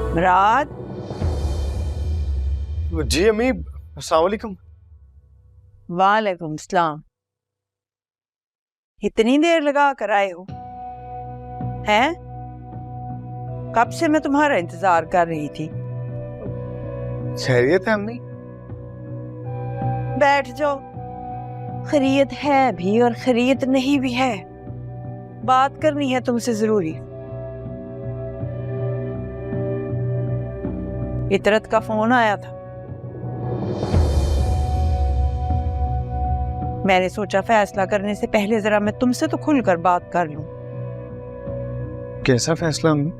मुराद। जी अम्मी, अस्सलाम वालेकुम। वालेकुम सलाम। इतनी देर लगा कर आए हो हैं? कब से मैं तुम्हारा इंतजार कर रही थी। खैरियत है अम्मी? बैठ जाओ। खैरियत है भी और खैरियत नहीं भी है। बात करनी है तुमसे जरूरी। इतरत का फोन आया था। मैंने सोचा फैसला करने से पहले जरा मैं तुमसे तो खुलकर बात कर लूं। कैसा फैसला अम्मी?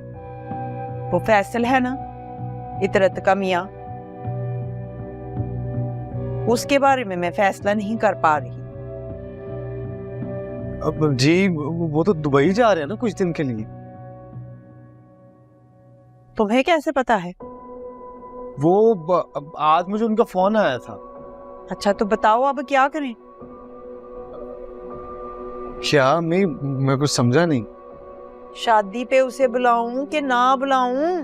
वो फैसल है ना, इतरत का मियां, उसके बारे में मैं फैसला नहीं कर पा रही। अब जी वो तो दुबई जा रहे हैं ना कुछ दिन के लिए। तुम्हें कैसे पता है? वो आज मुझे उनका फोन आया था। अच्छा तो बताओ अब क्या करें? क्या अम्मी, मैं कुछ समझा नहीं। शादी पे उसे बुलाऊं कि ना बुलाऊं?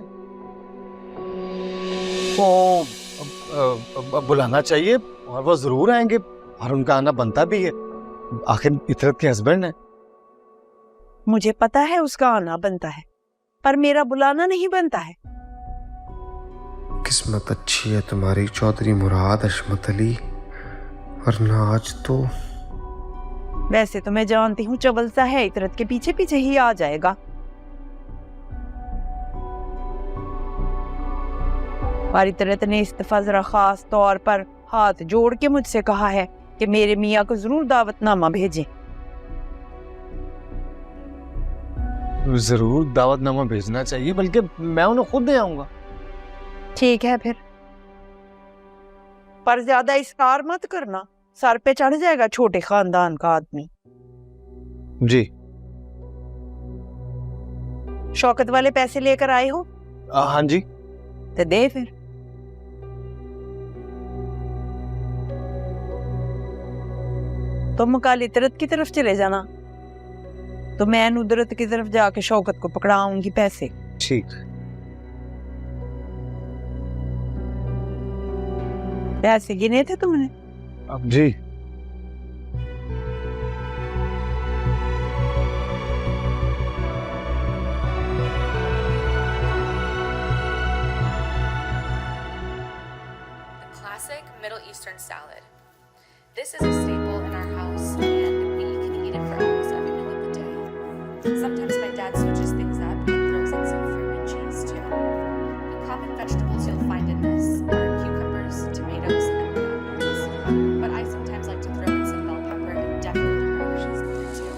तो बुलाना चाहिए और वो जरूर आएंगे और उनका आना बनता भी है, आखिर इतरत के हस्बैंड है। मुझे पता है उसका आना बनता है, पर मेरा बुलाना नहीं बनता है। किस्मत अच्छी है तुम्हारी चौधरी मुराद अशमत अली, वरना आज तो। वैसे तो मैं जानती हूँ चवल सा है, इतरत के पीछे पीछे ही आ जाएगा। पर इतरत ने इस दफा जरा खास तौर पर हाथ जोड़ के मुझसे कहा है कि मेरे मियाँ को जरूर दावतनामा भेजें। जरूर दावतनामा भेजना चाहिए, बल्कि मैं उन्हें खुद दे आऊंगा। ठीक है फिर, पर ज्यादा इसकार मत करना, सर पे चढ़ जाएगा छोटे खानदान का आदमी। जी। शौकत वाले पैसे लेकर आए हो? हाँ जी। तो दे फिर। तुम कल इतरत की तरफ चले जाना, तो मैं नुदरत की तरफ जाके शौकत को पकड़ाऊंगी पैसे। ठीक। पैसे गिने थे तुमने? अब जी। Classic Middle Eastern salad. This is a staple in our house, and we can eat it for almost every meal of the day. Sometimes my dad switches things up and throws in some fruit and cheese too. The common vegetables you'll find in this are cucumbers, tomatoes, and onions. But I sometimes like to throw in some bell pepper and definitely radishes in there too.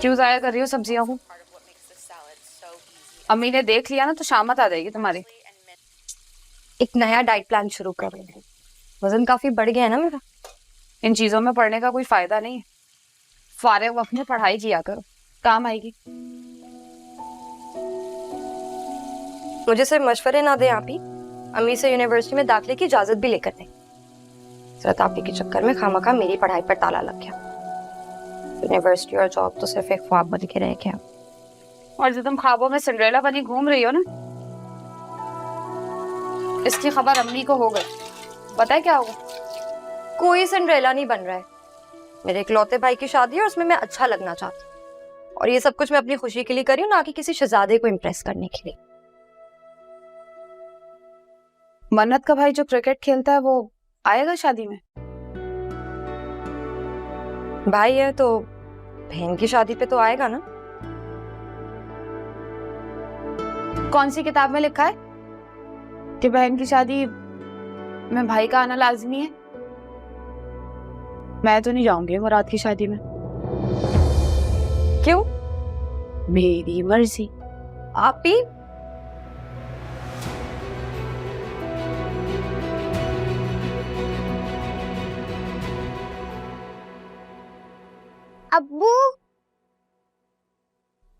क्यों ज़ाया कर रही हो सब्जियों को? Part of what makes this salad so easy. अम्मी ने देख लिया ना तो शामत आ जाएगी तुम्हारी। एक नया डाइट प्लान शुरू कर रही हूँ। वजन काफी बढ़ गया है ना मेरा। इन चीजों में पढ़ने का कोई फायदा नहीं है। फारिग वक्त में पढ़ाई किया करो, काम आएगी। मुझे सिर्फ मशवरे ना दे आप ही, अम्मी से यूनिवर्सिटी में दाखिले की इजाजत भी लेकर दें। सिर्फ आप ही के चक्कर में खामखा मेरी पढ़ाई पर ताला लग गया। यूनिवर्सिटी और जॉब तो सिर्फ एक ख्वाब बन के रह गया। और जो तुम ख्वाबों में सिंड्रेला बनी घूम रही हो ना, इसकी खबर अम्मी को हो गई। पता है क्या होगा? कोई सिंड्रेला नहीं बन रहा है। मेरे इकलौते भाई की शादी है और उसमें मैं अच्छा लगना चाहती हूँ, और ये सब कुछ मैं अपनी खुशी के लिए कर रही हूँ, ना कि किसी शहजादे को इम्प्रेस करने के लिए। मन्नत का भाई जो क्रिकेट खेलता है वो आएगा शादी में? भाई है तो बहन की शादी पे तो आएगा ना। कौन सी किताब में लिखा है कि बहन की शादी में भाई का आना लाजमी है? मैं तो नहीं जाऊंगी मुराद की शादी में। क्यों? मेरी मर्जी। आप ही? अब्बू,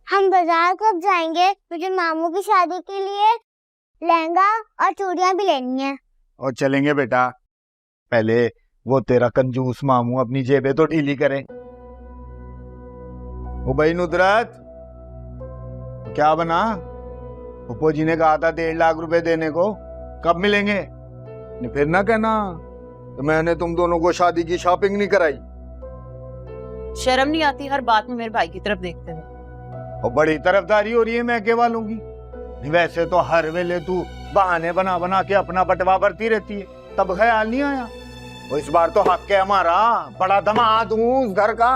हम बाजार कब जाएंगे? मुझे मामू की शादी के लिए लहंगा और चूड़ियां भी लेनी है। और चलेंगे बेटा, पहले वो तेरा कंजूस मामू अपनी जेबें तो ढीली करे। ओ भाई नुदरत, क्या बना? पप्पू जी ने कहा था 1.5 लाख रुपए देने को, कब मिलेंगे? नहीं फिर ना कहना तो मैंने तुम दोनों को शादी की शॉपिंग नहीं कराई। शर्म नहीं आती हर बात में मेरे भाई की तरफ देखते हुए? और बड़ी तरफदारी हो रही है मैके वालों की। नहीं वैसे तो हर वेले तू बहाने बना बना के अपना बटवा भरती रहती है, तब ख्याल नहीं आया। और इस बार तो हक है हमारा, बड़ा दामाद हूँ उस घर का।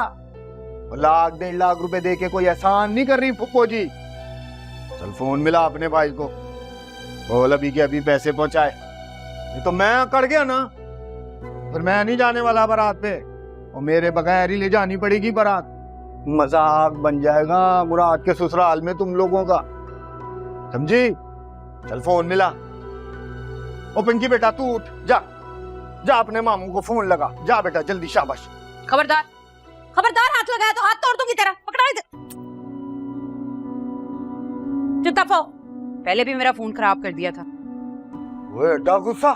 1.5 लाख रुपए दे के कोई एहसान नहीं कर रही पप्पू जी। चल फोन मिला अपने भाई को, बोल अभी के अभी पैसे पहुंचाए, नहीं तो मैं अकड़ गया ना, फिर मैं नहीं जाने वाला बारात पे, और मेरे बगैर ही ले जानी पड़ेगी बारात। मजाक बन जाएगा मुराद के ससुराल में तुम लोगों का, समझी? चल फोन मिला। ओ पिंकी बेटा तू उठ, जा जा अपने मामू को फोन लगा, जा बेटा जल्दी, शाबाश। खबरदार खबरदार, हाथ लगाया तो हाथ तोड़ दूंगी तेरा, पकड़ा इधर। चुप हो, पहले भी मेरा फोन खराब कर दिया था। वो एडा गुस्सा,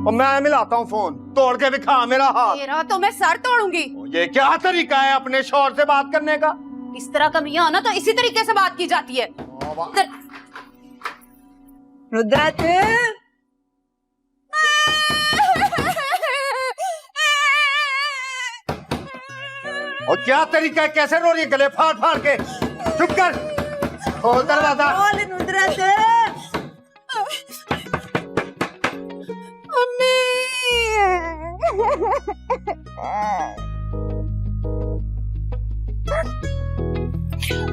और मैं मिलाता हूँ फोन, तोड़ के दिखा मेरा हाथ। तेरा तो मैं सर तोड़ूंगी। ये क्या तरीका है अपने शौहर से बात करने का? इस तरह का मियां हो ना तो इसी तरीके से बात की जाती है। रुद्राज, और क्या तरीका है, कैसे रो रही है गले फाड़ फाड़ के? चुप कर, खोल दरवाजा। रुद्राज,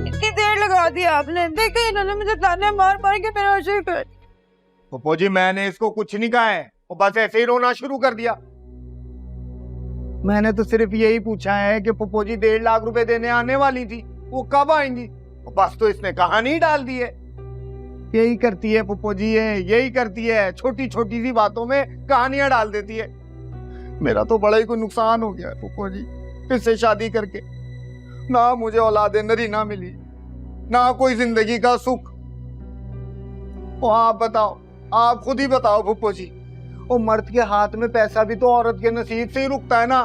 इतनी देर लगा दी आपने, देखा इन्होंने मुझे ताने मार मार के मेरा आशिक कर। पप्पू जी मैंने इसको कुछ नहीं कहा है, वो बस ऐसे ही रोना शुरू कर दिया। मैंने तो सिर्फ यही पूछा है कि पप्पू जी 1.5 लाख रुपए देने आने वाली थी, वो कब आएंगी? बस तो इसने कहानी डाल दी है। यही करती है पप्पू जी, यही करती है, छोटी छोटी सी बातों में कहानियां डाल देती है। मेरा तो बड़ा ही कोई नुकसान हो गया है पप्पू जी, इससे शादी करके। ना मुझे औलादे नरीना मिली, ना कोई जिंदगी का सुख। आप बताओ, आप खुद ही बताओ पप्पू जी, वो मर्द के हाथ में पैसा भी तो औरत के नसीब से ही रुकता है ना।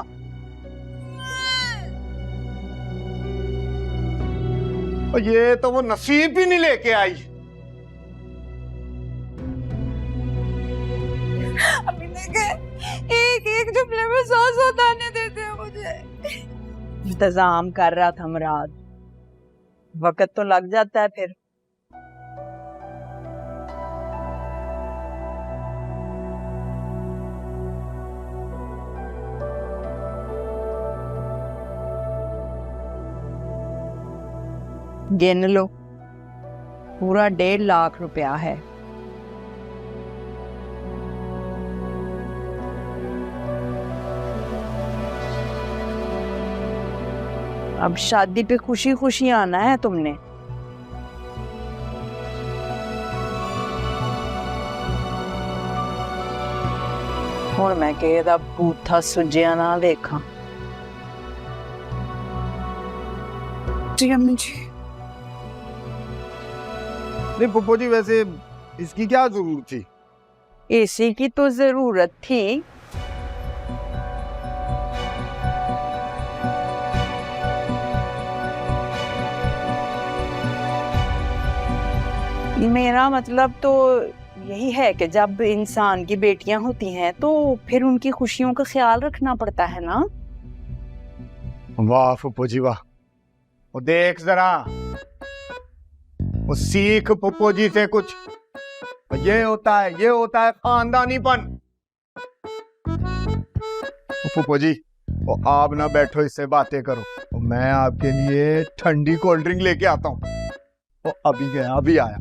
और ये तो वो नसीब भी नहीं लेके आई। अभी देखे एक एक जुमले में 100 ताने देते हैं मुझे। इंतजाम कर रहा था मुराद, वक्त तो लग जाता है फिर। गिन लो, पूरा 1.5 लाख रुपया है। अब शादी पे खुशी खुशी आना है तुमने। और मैं कहदा बूथा सुजिया ना देखा। जी अम्मी जी। नहीं पप्पू जी, वैसे इसकी क्या जरूरत थी? एसी की तो जरूरत थी। मेरा मतलब तो यही है कि जब इंसान की बेटियां होती हैं तो फिर उनकी खुशियों का ख्याल रखना पड़ता है ना। वाह पप्पू जी वाह, वो देख जरा, वो सीख पप्पू जी से कुछ। ये होता है खानदानीपन। पप्पू जी, वो आप ना बैठो, इससे बातें करो, तो मैं आपके लिए ठंडी कोल्ड ड्रिंक लेके आता हूँ। वो अभी गया, अभी आया।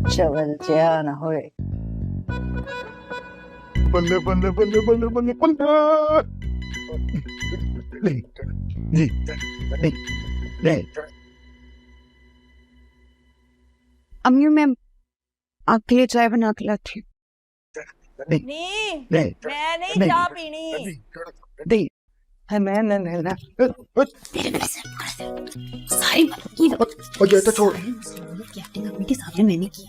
चवल जा ना होए। बल्ले बल्ले बल्ले बल्ले बल्ले बल्ले। अम्मी मैं आपके लिए चाय बना के लाती हूँ। नहीं, मैं नहीं चाय पीनी। दे मैं ना सारी की और ये तो छोड़, एक्टिंग अम्मी के सामने मैंने की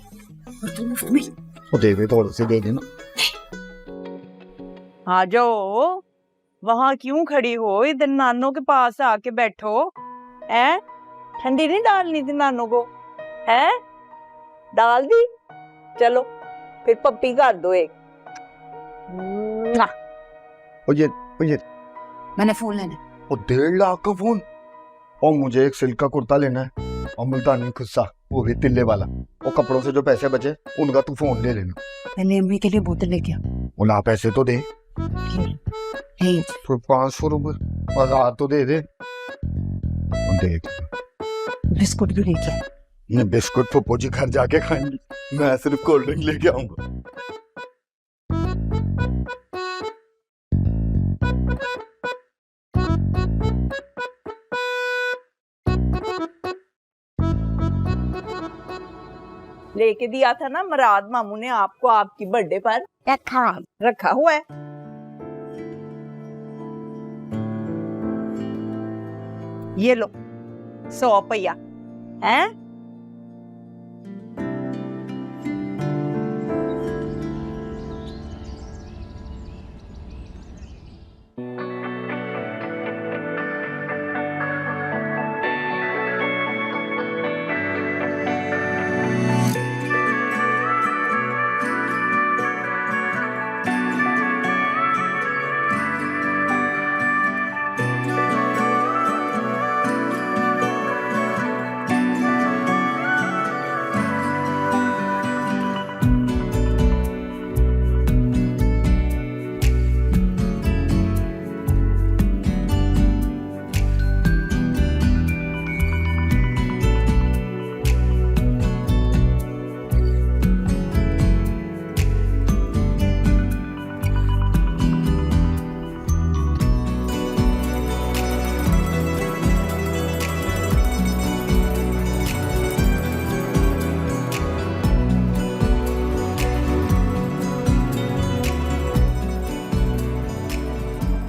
और तुम मुफ्त में। वो दे थोड़े से दे देना। आ जाओ, वहाँ क्यों खड़ी हो, इधर नानों के पास आके बैठो। हैं? ठंडी नहीं डालनी थी नानू को? हैं? डाल दी? चलो फिर पप्पी कर दो एक। ये मैंने फोन लेना है। वो 1.5 लाख का फोन। और मुझे एक सिल्क का कुर्ता लेना है और मुल्तानी खुस्सा, वो भी तिल्ले वाला। और कपड़ों से जो पैसे बचे उनका तू फोन ले लेना। मैंने अम्मी के लिए बोतल लेके आ। बोला पैसे तो दे, नहीं तो 500 रुपए 1000 तो दे दे। देख बिस्कुट भी लेके आ। ये बिस्कुट पप्पू जी घर जाके खाएंगी, मैं सिर्फ कोल्ड ड्रिंक लेके आऊंगा। लेके दिया था ना मुराद मामू ने आपको आपकी बर्थडे पर। रखा हुआ है। ये लो 100 रुपया है।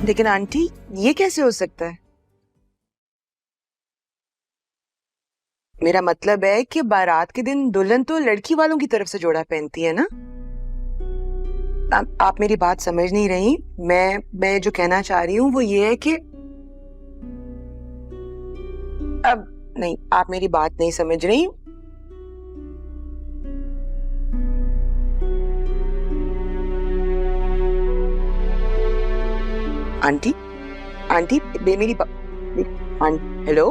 लेकिन आंटी ये कैसे हो सकता है? मेरा मतलब है कि बारात के दिन दुल्हन तो लड़की वालों की तरफ से जोड़ा पहनती है ना। आप मेरी बात समझ नहीं रही। मैं जो कहना चाह रही हूँ वो ये है कि अब नहीं, आप मेरी बात नहीं समझ रही। आंटी आंटी मेरी हेलो,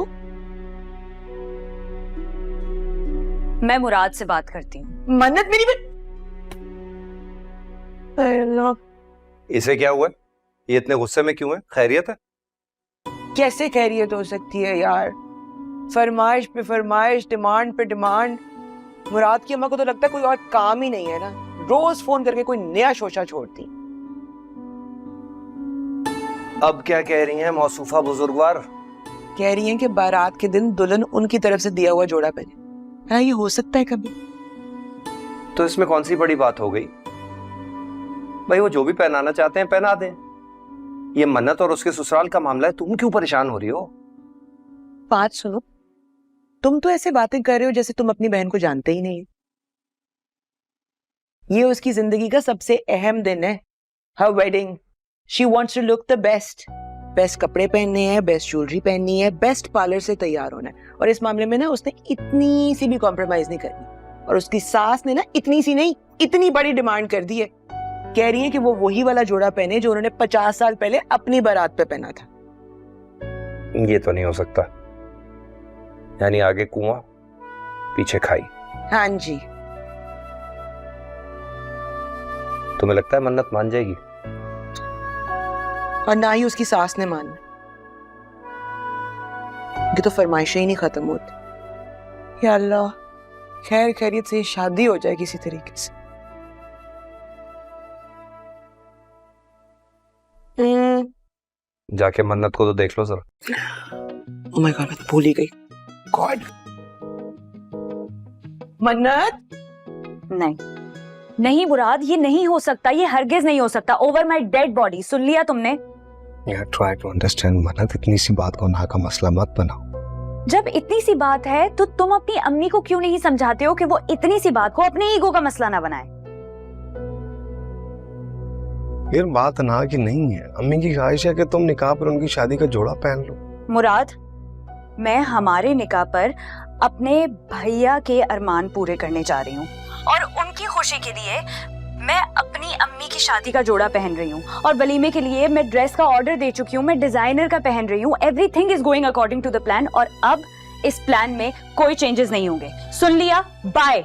मैं मुराद से बात करती हूँ। मन्नत मेरी इसे क्या हुआ? ये इतने गुस्से में क्यों है? खैरियत है? कैसे खैरियत हो सकती है यार? फरमाइश पे फरमाइश, डिमांड पे डिमांड। मुराद की अम्मा को तो लगता है कोई और काम ही नहीं है ना, रोज फोन करके कोई नया शोशा छोड़ती। अब क्या कह रही हैं मौसूफा बुजुर्गवार? कह रही हैं कि बारात के दिन दुल्हन उनकी तरफ से दिया हुआ जोड़ा पहने। हाँ, ये हो सकता है कभी? तो इसमें कौन सी बड़ी बात हो गई भाई? वो जो भी पहनाना चाहते हैं पहना दें। ये मन्नत और उसके ससुराल का मामला है, तुम क्यों परेशान हो रही हो? बात सुनो, तुम तो ऐसे बातें कर रहे हो जैसे तुम अपनी बहन को जानते ही नहीं। ये उसकी जिंदगी का सबसे अहम दिन है, हर wedding. She wants to look the best. Best कपड़े पहनने हैं, बेस्ट ज्वेलरी पहननी है, बेस्ट पार्लर से तैयार होना है। और इस मामले में ना उसने इतनी सी भी कॉम्प्रोमाइज नहीं करनी। और उसकी सास ने ना इतनी सी नहीं, इतनी बड़ी डिमांड कर दी है। कह रही है कि वो वही वाला जोड़ा पहने जो उन्होंने 50 साल पहले अपनी बारात पे पहना था। ये तो नहीं हो सकता। यानी आगे कुआं पीछे खाई। हाँ जी। तुम्हें लगता है मन्नत मान जाएगी? और ना ही उसकी सास ने माना। ये तो फरमाइशें ही नहीं खत्म होती। या अल्लाह, खैर खैरियत से शादी हो जाए किसी तरीके से। जाके मन्नत को तो देख लो सर। ओह माय गॉड, मैं तो भूल ही गई। गॉड, मन्नत। नहीं मुराद, ये नहीं हो सकता, ये हरगिज नहीं हो सकता। Over my dead body. सुन लिया तुमने? यार ट्राई टू अंडरस्टैंड मन्नत, इतनी सी बात को ना का मसला मत बनाओ। जब इतनी सी बात है तो तुम अपनी अम्मी को क्यों नहीं समझाते हो कि वो इतनी सी बात को अपने ईगो का मसला ना बनाए? यार बात ना की नहीं है, अम्मी की ख्वाहिश है कि तुम निकाह पर उनकी शादी का जोड़ा पहन लो। मुराद, मैं हमारे निकाह पर अपने भैया के अरमान पूरे करने जा रही हूँ और उनकी खुशी के लिए मैं अपनी अम्मी की शादी का जोड़ा पहन रही हूँ और वलीमे के लिए मैं ड्रेस का ऑर्डर दे चुकी हूँ, मैं डिजाइनर का पहन रही हूँ। Everything is going according to the plan और अब इस प्लान में कोई चेंजेस नहीं होंगे। सुन लिया? Bye.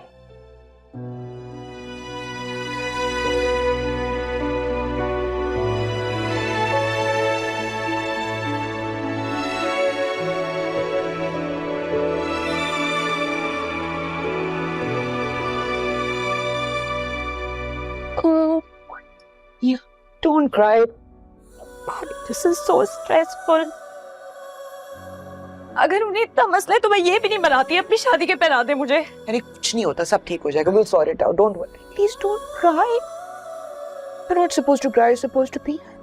Oh, you don't cry. This is so stressful. अगर उन्हें इतना मसला है तो मैं ये भी नहीं बनाती अपनी शादी के पहना दे मुझे। अरे कुछ नहीं होता, सब ठीक हो जाएगा. We'll sort it out. Don't worry. Please don't cry. You're not supposed to cry. You're supposed to be happy.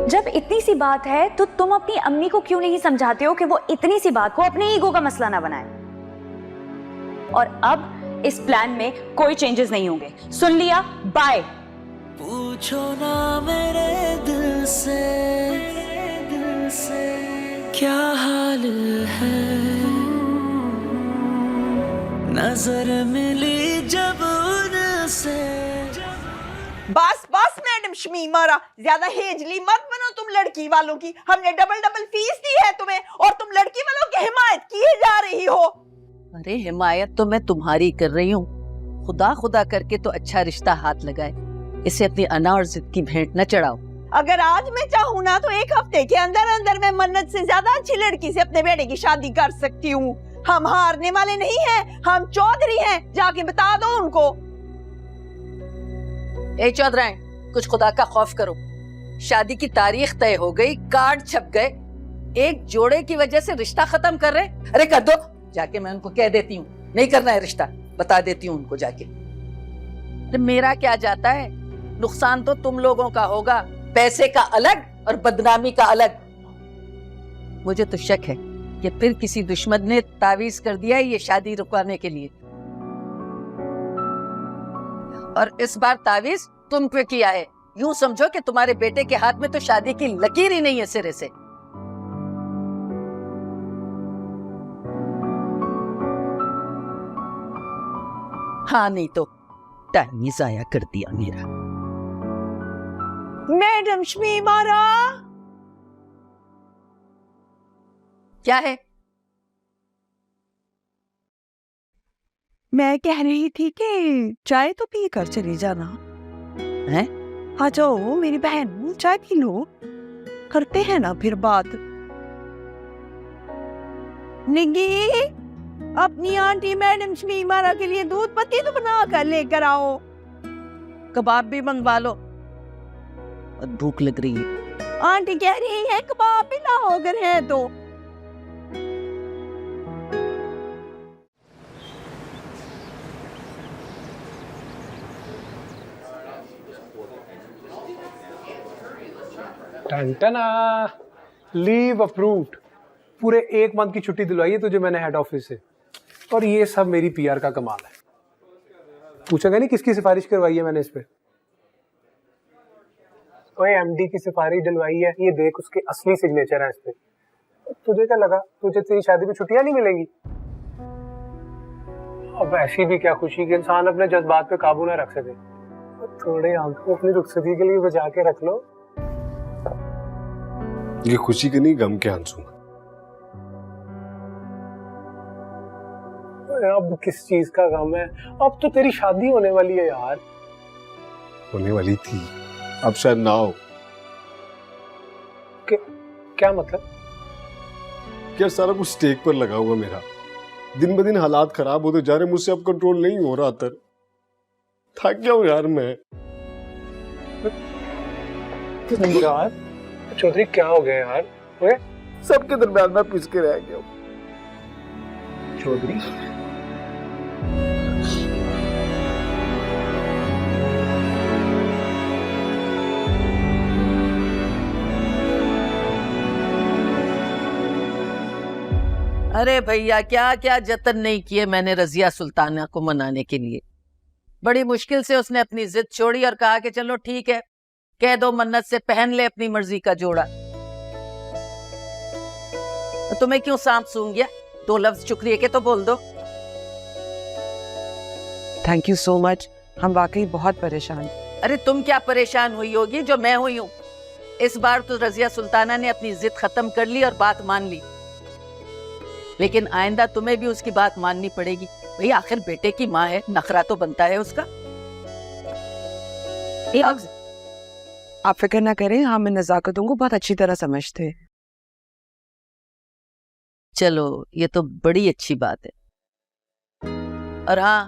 जब इतनी सी बात है तो तुम अपनी अम्मी को क्यों नहीं समझाते हो कि वो इतनी सी बात को अपने ईगो का मसला ना बनाए। और अब इस प्लान में कोई चेंजेस नहीं होंगे। सुन लिया? बाय। पूछो ना मेरे दिल से क्या हाल है, नजर मिली जब उनसे। बस बस मैडम शमीमारा, ज्यादा हेजली मत बनो तुम लड़की वालों की। हमने डबल डबल फीस दी है तुम्हें और तुम लड़की वालों की हिमायत किए जा रही हो। अरे हिमायत तो मैं तुम्हारी कर रही हूँ। खुदा खुदा करके तो अच्छा रिश्ता हाथ लगाए, इसे अपनी अना और जिद की भेंट न चढ़ाओ। अगर आज मैं चाहूँ ना तो एक हफ्ते के अंदर अंदर मैं मन्नत से ज्यादा अच्छी लड़की से अपने बेटे की शादी कर सकती हूँ। हम हारने वाले नहीं हैं, हम चौधरी हैं। जाके बता दो उनको। ए चौधराइन, कुछ खुदा का खौफ करो। शादी की तारीख तय हो गई, कार्ड छप गए, एक जोड़े की वजह से रिश्ता खत्म कर रहे। अरे कर दो, जाके मैं उनको कह देती हूँ नहीं करना है रिश्ता, बता देती हूँ उनको जाके। अरे मेरा क्या जाता है, नुकसान तो तुम लोगों का होगा, पैसे का अलग और बदनामी का अलग। मुझे तो शक है कि फिर किसी दुश्मन ने तावीज कर दिया है ये शादी रुकवाने के लिए, और इस बार तावीज तुम पे किया है। यूं समझो कि तुम्हारे बेटे के हाथ में तो शादी की लकीर ही नहीं है सिरे से। हाँ नहीं तो टाइम ही जाया कर दिया मेरा। मैडम शमीमारा, क्या है? मैं कह रही थी कि चाय तो पी कर चली जाना है। हाँ जाओ मेरी बहन, चाय पी लो, करते हैं ना फिर बात। निगी, अपनी आंटी मैडम शमीमारा के लिए दूध पत्ती तो बना कर लेकर आओ। कबाब भी मंगवा लो, भूख लग रही है। आंटी कह रही है कबाब भी ना होकर है तो। टंटना, लीव अप्रूव्ड। पूरे 1 मंथ की छुट्टी दिलवाई है तुझे मैंने हेड ऑफिस से, और ये सब मेरी पीआर का कमाल है। पूछेगा नहीं किसकी सिफारिश करवाई है मैंने इस पे? ओए एमडी की सिफारिश डलवाई है, ये देख उसके असली सिग्नेचर है इस पे। तुझे क्या लगा तुझे तेरी शादी में छुट्टियां नहीं मिलेंगी? अब ऐसी भी क्या खुशी कि इंसान अपने जज्बात पे काबू ना रख सके। थोड़े आंखों अपनी रुखसती के लिए बचा के रख लो। ये खुशी के नहीं गम के आंसू। अब किस चीज का गम है? अब तो तेरी शादी होने वाली है यार। होने वाली थी, अब शायद ना हो। क्या मतलब? क्या सारा कुछ स्टेक पर लगा हुआ मेरा। दिन ब दिन हालात खराब होते जा रहे, मुझसे अब कंट्रोल नहीं हो रहा। थक गया हूँ यार मैं। यार चौधरी क्या हो गया यार? वे सबके दरमियान में पिस के रह गया चौधरी। अरे भैया क्या क्या जतन नहीं किए मैंने रजिया सुल्ताना को मनाने के लिए। बड़ी मुश्किल से उसने अपनी जिद छोड़ी और कहा कि चलो ठीक है, कह दो मन्नत से पहन ले अपनी मर्जी का जोड़ा। तुम्हें क्यों सांप सूंघ गया? 2 लफ्ज शुक्रिया के तो बोल दो। थैंक यू सो मच, हम वाकई बहुत परेशान। अरे तुम क्या परेशान हुई होगी जो मैं हुई हूँ। इस बार तो रजिया सुल्ताना ने अपनी जिद खत्म कर ली और बात मान ली, लेकिन आइंदा तुम्हें भी उसकी बात माननी पड़ेगी। भाई आखिर बेटे की माँ है, नखरा तो बनता है उसका। आप फिक्र ना करें, हम इन नज़ाकतों को बहुत अच्छी तरह समझते हैं। चलो ये तो बड़ी अच्छी बात है। और हाँ,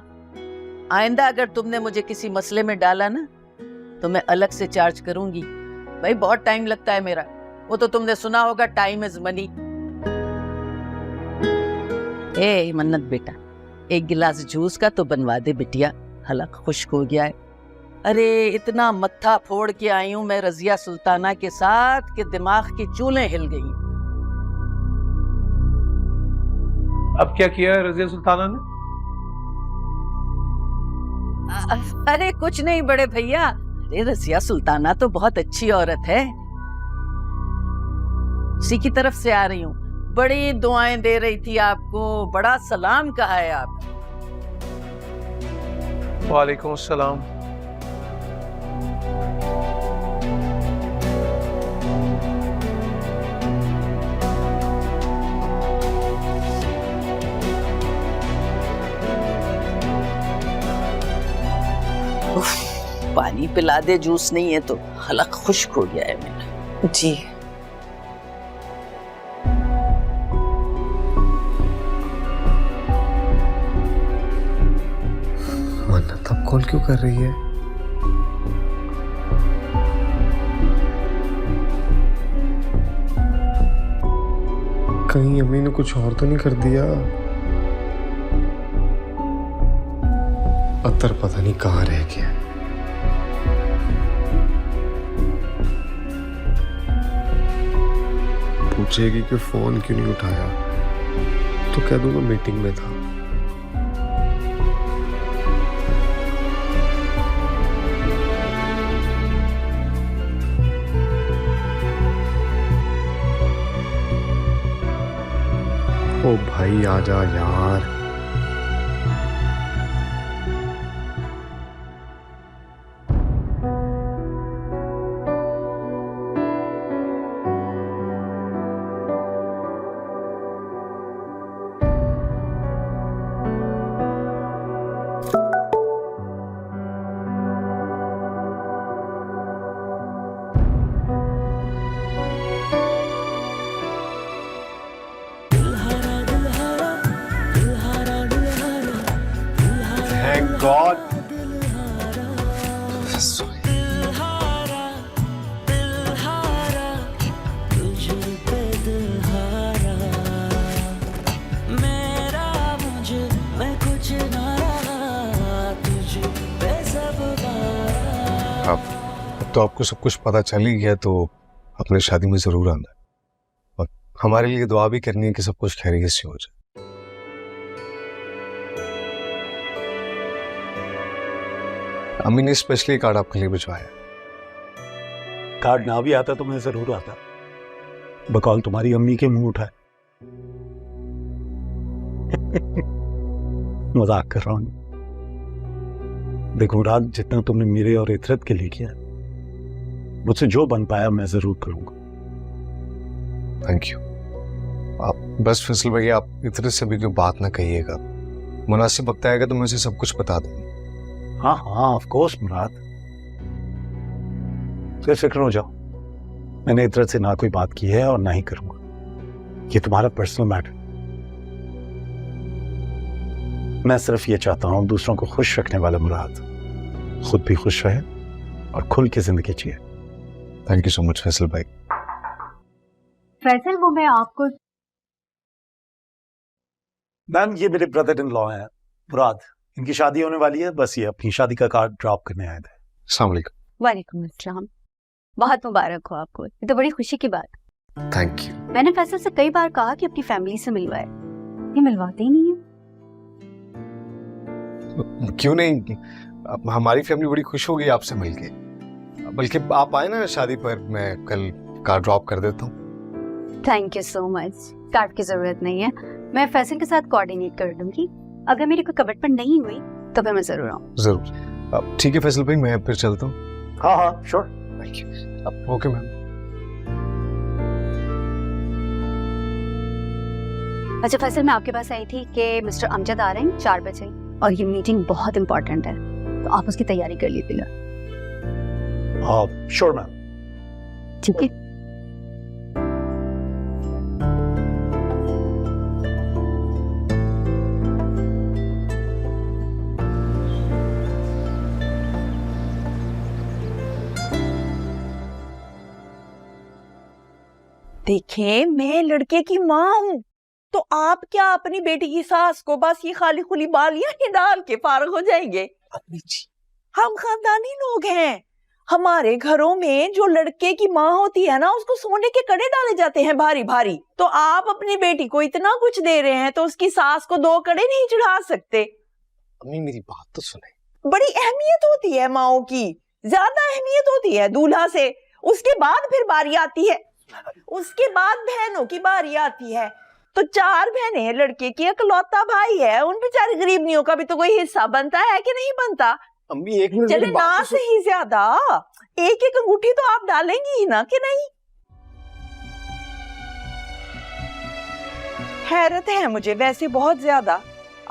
आइंदा अगर तुमने मुझे किसी मसले में डाला ना तो मैं अलग से चार्ज करूंगी। भाई बहुत टाइम लगता है मेरा, वो तो तुमने सुना होगा, टाइम इज मनी। ए मन्नत बेटा, 1 गिलास जूस का तो बनवा दे बिटिया, हलक खुश्क हो गया है। अरे इतना मत्था फोड़ के आई हूं मैं रजिया सुल्ताना के साथ कि दिमाग की चूलें हिल गई। अब क्या किया है रजिया सुल्ताना ने? अरे कुछ नहीं बड़े भैया, अरे रजिया सुल्ताना तो बहुत अच्छी औरत है, उसी की तरफ से आ रही हूँ। बड़ी दुआएं दे रही थी आपको, बड़ा सलाम कहा है आप। वालेकुम सलाम। पानी पिला दे, जूस नहीं है तो। हलक खुश्क हो गया है मेरा। जी मन्नत अब कॉल क्यों कर रही है? कहीं अम्मी ने कुछ और तो नहीं कर दिया? अत्तर पता नहीं कहाँ रह गया। पूछेगी कि फोन क्यों नहीं उठाया तो कह दूंगा मीटिंग में था। ओ भाई आजा यार। Thank God. अब तो आपको सब कुछ पता चल ही गया, तो अपनी शादी में जरूर आना है और हमारे लिए दुआ भी करनी है कि सब कुछ खैरियत से हो जाए। अम्मी ने स्पेशली कार्ड आपके लिए भिजवाया। कार्ड ना भी आता तो मैं जरूर आता, बकौल तुम्हारी अम्मी के मुंह उठाए। मजाक कर रहा हूं। देखो मुराद, जितना तुमने मेरे और इतरत के लिए किया, मुझसे जो बन पाया मैं जरूर करूंगा। Thank you. आप बस फैसल भैया, आप इतरत से भी कोई बात ना कहिएगा। मुनासिब वक्त आएगा तो मैं उसे सब कुछ बता दूंगा। हाँ हाँ ऑफ कोर्स मुराद, फिक्र हो जाओ। मैंने इतरत से ना कोई बात की है और ना ही करूंगा। ये तुम्हारा पर्सनल मैटर। मैं सिर्फ ये चाहता हूं दूसरों को खुश रखने वाला मुराद खुद भी खुश रहे और खुल के जिंदगी जिए। Thank you so much Faisal भाई। फैसल, वो मैं आपको। मैम ये मेरे ब्रदर इन लॉ हैं मुराद, इनकी शादी होने वाली है, बस ये अपनी शादी का कार्ड ड्रॉप करने आए थे। अस्सलाम वालेकुम। वालेकुम अस्सलाम। बहुत मुबारक हो आपको, ये तो बड़ी खुशी की बात। Thank you. मैंने फैसल से कई बार कहा कि अपनी फैमिली से मिलवाए, ये मिलवाते ही नहीं है। क्यों नहीं, हमारी फैमिली बड़ी खुश होगी आपसे मिलके। बल्कि आप आए ना शादी पर, मैं कल कार ड्रॉप कर देता हूँ। Thank you so much. Card की जरूरत नहीं है, मैं फैसल के साथ कोऑर्डिनेट कर दूंगी। अगर मेरी कोई कमिटमेंट नहीं हुई तो फिर मैं जरूर आऊँ। जरूर। ठीक है फैसल भाई, मैं फिर चलता हूँ। हाँ हाँ sure. Thank you. Okay ma'am. अच्छा फैसल, मैं आपके पास आई थी कि मिस्टर अमजद आ रहे हैं 4 बजे और ये मीटिंग बहुत इंपॉर्टेंट है, तो आप उसकी तैयारी कर लीजिएगा। Sure ma'am. ठीक है। देखें, मैं लड़के की माँ हूँ, तो आप क्या अपनी बेटी की सास को बस ये खाली खुली बालियां ही डाल के फारग हो जाएंगे? हम खानदानी लोग हैं। हमारे घरों में जो लड़के की माँ होती है ना, उसको सोने के कड़े डाले जाते हैं भारी भारी। तो आप अपनी बेटी को इतना कुछ दे रहे हैं तो उसकी सास को 2 कड़े नहीं चढ़ा सकते? अम्मी मेरी बात तो सुने। बड़ी अहमियत होती है माओ की, ज्यादा अहमियत होती है दूल्हा से। उसके बाद फिर बारी आती है, उसके बाद बहनों की बारी आती है। तो 4 बहनें हैं, लड़के की इकलौता भाई है, उन बेचारे गरीबनियों का भी तो कोई हिस्सा बनता है कि नहीं बनता? अम्मी एक मिनट, चले ना सही ज्यादा, एक एक अंगूठी तो आप डालेंगी ही ना कि नहीं? हैरत है मुझे वैसे बहुत ज्यादा,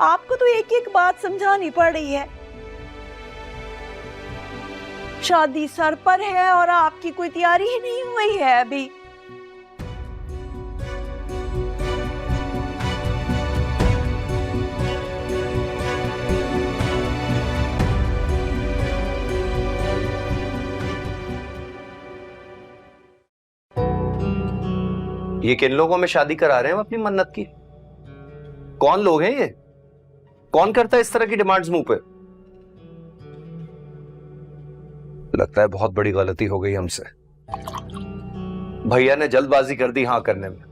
आपको तो एक एक बात समझानी पड़ रही है। शादी सर पर है और आपकी कोई तैयारी ही नहीं हुई है अभी। ये किन लोगों में शादी करा रहे हैं हम अपनी मन्नत की? कौन लोग हैं ये? कौन करता है इस तरह की डिमांड्स मुंह पे? लगता है बहुत बड़ी गलती हो गई हमसे। भैया ने जल्दबाजी कर दी हाँ करने में।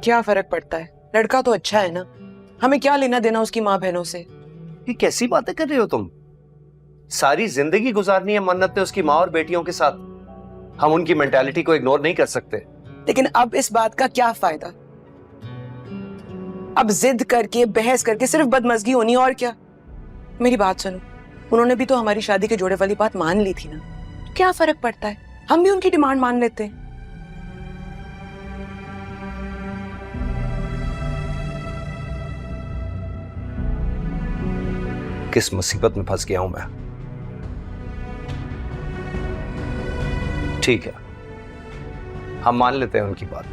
क्या फर्क पड़ता है, लड़का तो अच्छा है ना, हमें क्या लेना देना उसकी माँ बहनों से? ये कैसी बातें कर रहे हो तुम? सारी जिंदगी गुजारनी है मन्नत ने उसकी माँ और बेटियों के साथ। हम उनकी मेंटालिटी को इग्नोर नहीं कर सकते। लेकिन अब इस बात का क्या फायदा? अब जिद करके बहस करके सिर्फ बदमजगी होनी, और क्या? मेरी बात सुनो, उन्होंने भी तो हमारी शादी के जोड़े वाली बात मान ली थी ना, क्या फर्क पड़ता है, हम भी उनकी डिमांड मान लेते हैं। किस मुसीबत में फंस गया हूं मैं। ठीक है, हम मान लेते हैं उनकी बात।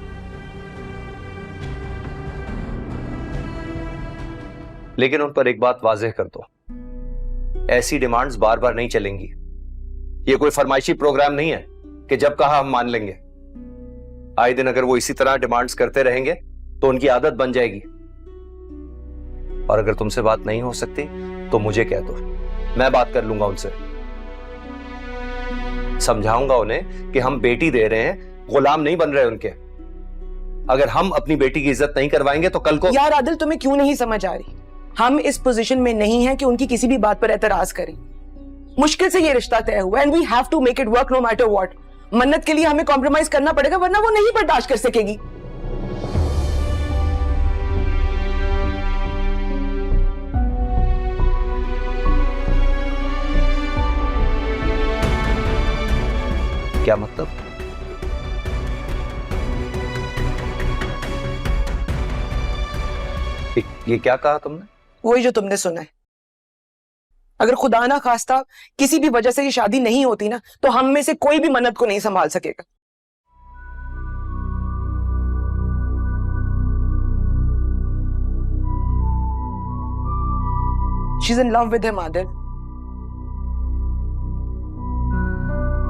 लेकिन उन पर एक बात वाज़ेह कर दो, ऐसी डिमांड्स बार बार नहीं चलेंगी। ये कोई फरमाइशी प्रोग्राम नहीं है कि जब कहा हम मान लेंगे। आए दिन अगर वो इसी तरह डिमांड्स करते रहेंगे तो उनकी आदत बन जाएगी। और अगर तुमसे बात नहीं हो सकती तो मुझे कह दो, मैं बात कर लूंगा उनसे। समझाऊंगा उन्हें कि हम बेटी दे रहे हैं, गुलाम नहीं बन रहे उनके। अगर हम अपनी बेटी की इज्जत नहीं करवाएंगे तो कल को। यार आदिल, तुम्हें क्यों नहीं समझ आ रही? हम इस पोजीशन में नहीं हैं कि उनकी किसी भी बात पर एतराज करें। मुश्किल से ये रिश्ता तय हुआ and we have to make it work no matter what. Mannat के लिए हमें कॉम्प्रोमाइज करना पड़ेगा, वरना वो नहीं बर्दाश्त कर सकेगी। क्या मतलब? ये क्या कहा तुमने? वही जो तुमने सुना है। अगर खुदा ना खास्ता किसी भी वजह से ये शादी नहीं होती ना, तो हम में से कोई भी मन्नत को नहीं संभाल सकेगा। She's in love with him, Adil.